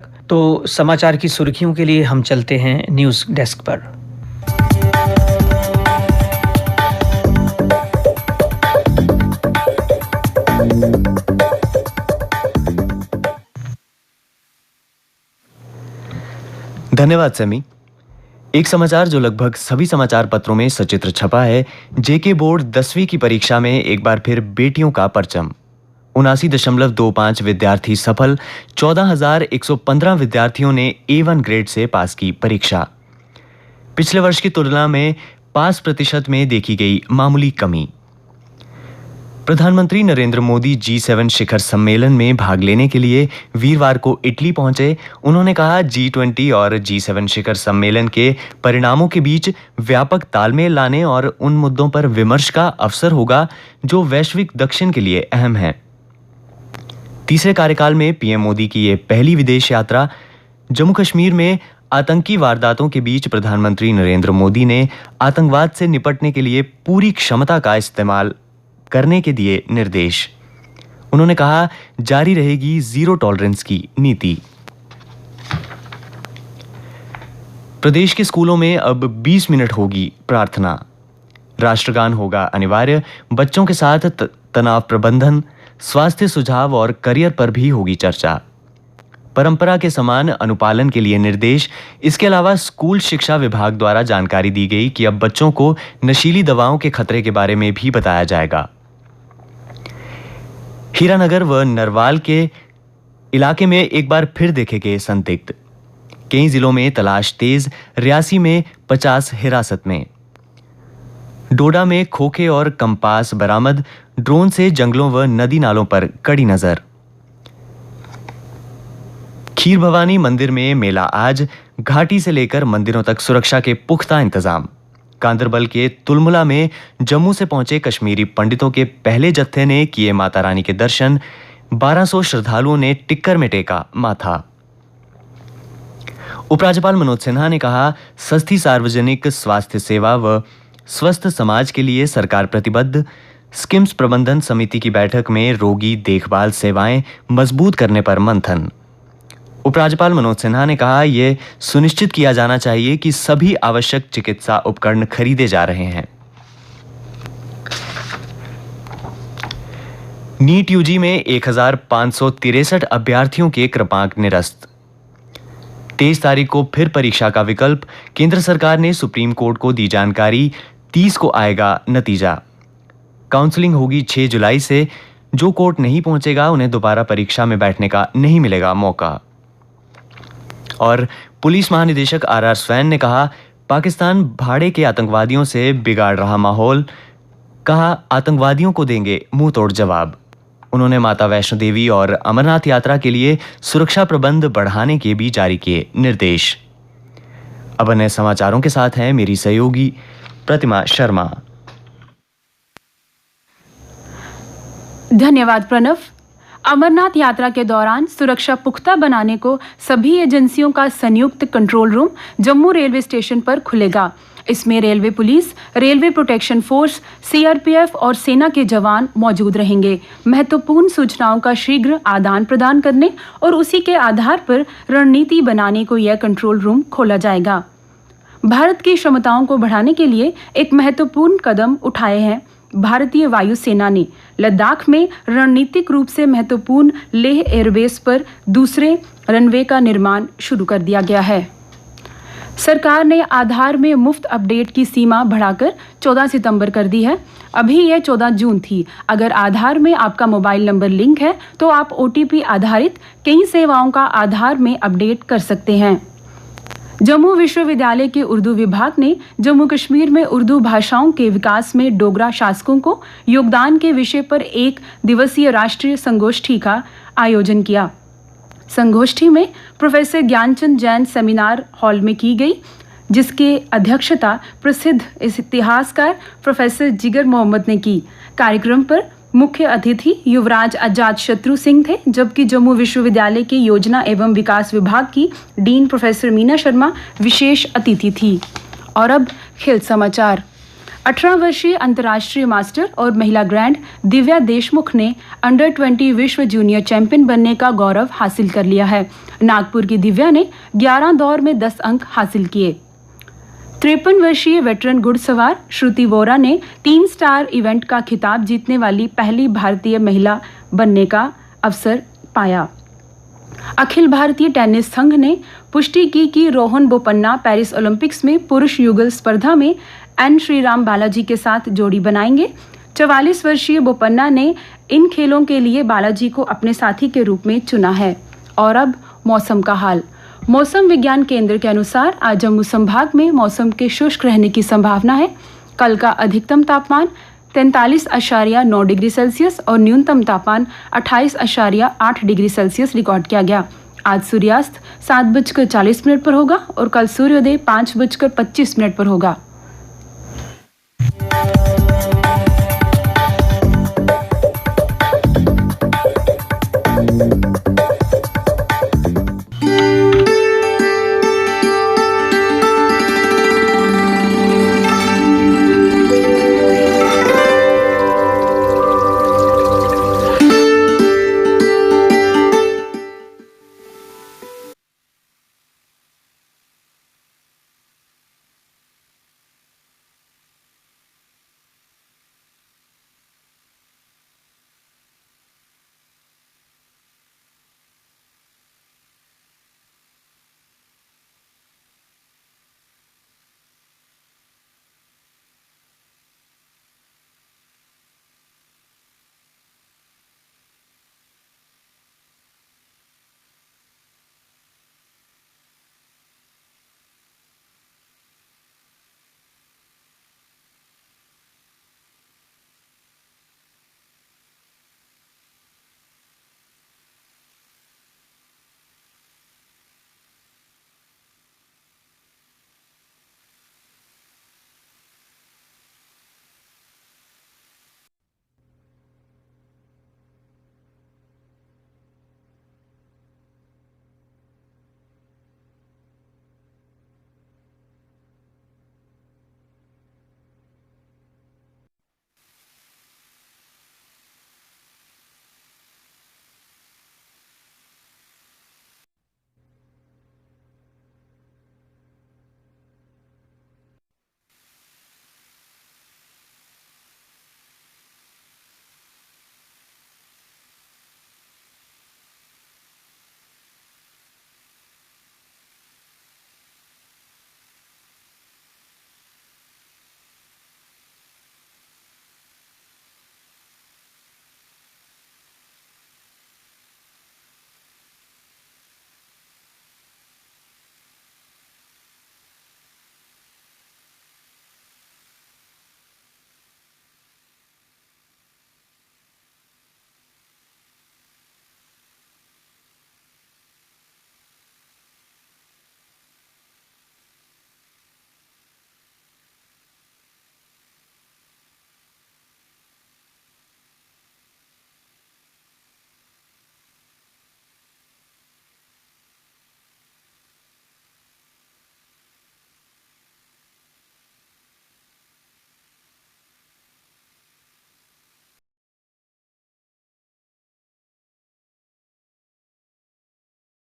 तो समाचार की सुर्खियों के लिए हम चलते हैं न्यूज़ डेस्क पर। धन्यवाद सेमी। एक समाचार जो लगभग सभी समाचार पत्रों में सचित्र छपा है। जेके बोर्ड 10वीं की परीक्षा में एक बार फिर बेटियों का परचम। 79.25 विद्यार्थी सफल। 14,115 विद्यार्थियों ने A1 ग्रेड से पास की परीक्षा। पिछले वर्ष की तुलना में पास प्रतिशत में देखी गई मामूली कमी। प्रधानमंत्री नरेंद्र मोदी G7 शिखर सम्मेलन में भाग लेने के लिए वीरवार को इटली पहुंचे। उन्होंने कहा G20 और G7 शिखर सम्मेलन के परिणामों के बीच व्यापक तालमेल लाने और उन मुद्दों पर विमर्श का अवसर होगा जो वैश्विक दक्षिण के लिए अहम हैं। तीसरे कार्यकाल में पीएम मोदी की ये पहली विदेश यात्रा। जम्मू कश्मीर में आतंकी वारदातों के बीच प्रधानमंत्री नरेंद्र मोदी ने आतंकवाद से निपटने के लिए पूरी क्षमता का इस्तेमाल करने के दिए निर्देश। उन्होंने कहा, जारी रहेगी जीरो टॉलरेंस की नीति। प्रदेश के स्कूलों में अब 20 मिनट होगी प्रार्थना। राष्ट्रगान होगा अनिवार्य। बच्चों के साथ तनाव प्रबंधन, स्वास्थ्य सुझाव और करियर पर भी होगी चर्चा। परंपरा के समान अनुपालन के लिए निर्देश। इसके अलावा स्कूल शिक्षा विभाग द्वारा जानकारी दी गई कि अब बच्चों को नशीली दवाओं के खतरे के बारे में भी बताया जाएगा। हीरानगर व नरवाल के इलाके में एक बार फिर देखे गए संदिग्ध। कई जिलों में तलाश तेज। रियासी में 50 हिरासत में। डोडा में खोखे और कंपास बरामद। ड्रोन से जंगलों व नदी नालों पर कड़ी नजर। खीर भवानी मंदिर में मेला आज। घाटी से लेकर मंदिरों तक सुरक्षा के पुख्ता इंतजाम। गांदरबल के तुलमुला में जम्मू से पहुंचे कश्मीरी पंडितों के पहले जत्थे ने किए माता रानी के दर्शन। 1200 श्रद्धालुओं ने टिक्कर में टेका माथा। उपराज्यपाल मनोज सिन्हा ने कहा, सस्ती सार्वजनिक स्वास्थ्य सेवा व स्वस्थ समाज के लिए सरकार प्रतिबद्ध। स्किम्स प्रबंधन समिति की बैठक में रोगी देखभाल सेवाएं मजबूत करने पर मंथन। उपराज्यपाल मनोज सिन्हा ने कहा, यह सुनिश्चित किया जाना चाहिए कि सभी आवश्यक चिकित्सा उपकरण खरीदे जा रहे हैं। नीट यूजी में 1563 अभ्यर्थियों के क्रमांक निरस्त। 23 तारीख को फिर परीक्षा का विकल्प। केंद्र सरकार ने सुप्रीम कोर्ट को दी जानकारी। 30 को आएगा नतीजा। काउंसलिंग होगी 6 जुलाई से। जो कोर्ट नहीं पहुंचेगा उन्हें दोबारा परीक्षा में बैठने का नहीं मिलेगा मौका। और पुलिस महानिदेशक RR स्वैन ने कहा, पाकिस्तान भाड़े के आतंकवादियों से बिगाड़ रहा माहौल। कहा, आतंकवादियों को देंगे मुंह तोड़ जवाब। उन्होंने माता वैष्णो देवी और अमरनाथ यात्रा के लिए सुरक्षा प्रबंध बढ़ाने के भी जारी किए निर्देश। अब अन्य समाचारों के साथ हैं मेरी सहयोगी प्रतिमा शर्मा। धन्यवाद प्रणव। अमरनाथ यात्रा के दौरान सुरक्षा पुख्ता बनाने को सभी एजेंसियों का संयुक्त control room Jammu railway station पर खुलेगा। इसमें railway police, railway protection force, CRPF और सेना के जवान मौजूद रहेंगे। महत्वपूर्ण सूचनाओं का शीघ्र आदान प्रदान करने और उसी के आधार पर रणनीति बनाने को यह कंट्रोल रूम खोला जाएगा। भारत की क्षमताओं को बढ़ाने के लिए एक महत्वपूर्ण कदम उठाए हैं। भारतीय वायुसेना ने लद्दाख में रणनीतिक रूप से महत्वपूर्ण लेह एयरबेस पर दूसरे रनवे का निर्माण शुरू कर दिया गया है। सरकार ने आधार में मुफ्त अपडेट की सीमा बढ़ाकर 14 सितंबर कर दी है। अभी यह 14 जून थी। अगर आधार में आपका मोबाइल नंबर लिंक है तो आप OTP आधारित कई सेवाओं का आधार में अपडेट कर सकते हैं। जम्मू विश्वविद्यालय के उर्दू विभाग ने जम्मू कश्मीर में उर्दू भाषाओं के विकास में डोगरा शासकों को योगदान के विषय पर 1 दिवसीय राष्ट्रीय संगोष्ठी का आयोजन किया। संगोष्ठी में professor Gyanchand Jain seminar hall में की गई, जिसकी अध्यक्षता प्रसिद्ध इतिहासकार प्रोफेसर जिगर मोहम्मद ने की। कार्यक्रम पर मुख्य अतिथि युवराज अजात शत्रु सिंह थे, जबकि जम्मू विश्वविद्यालय के योजना एवं विकास विभाग की डीन प्रोफेसर मीना शर्मा विशेष अतिथि थी। और अब खेल समाचार। 18 वर्षीय अंतर्राष्ट्रीय मास्टर और महिला ग्रैंड दिव्या देशमुख ने अंडर 20 विश्व जूनियर चैंपियन बनने का गौरव हासिल कर लिया है। नागपुर की दिव्या ने 11 दौर में 10 अंक हासिल किए। 53 वर्षीय वेटरन घुड़सवार श्रुति वोरा ने 3 स्टार इवेंट का खिताब जीतने वाली पहली भारतीय महिला बनने का अवसर पाया। अखिल भारतीय टेनिस संघ ने पुष्टि की कि रोहन बोपन्ना पेरिस ओलंपिक्स में पुरुष युगल स्पर्धा में एन श्रीराम बालाजी के साथ जोड़ी बनाएंगे। 44 वर्षीय बोपन्ना ने इन खेलों के लिए बालाजी को अपने साथी के रूप में चुना है। और अब मौसम का हाल। मौसम विज्ञान केंद्र के अनुसार आज जम्मू संभाग में मौसम के शुष्क रहने की संभावना है। कल का अधिकतम तापमान 43.9 डिग्री सेल्सियस और न्यूनतम तापमान 28.8 डिग्री सेल्सियस रिकॉर्ड किया गया। आज सूर्यास्त 7:40 पर होगा और कल सूर्योदय 5:25 पर होगा।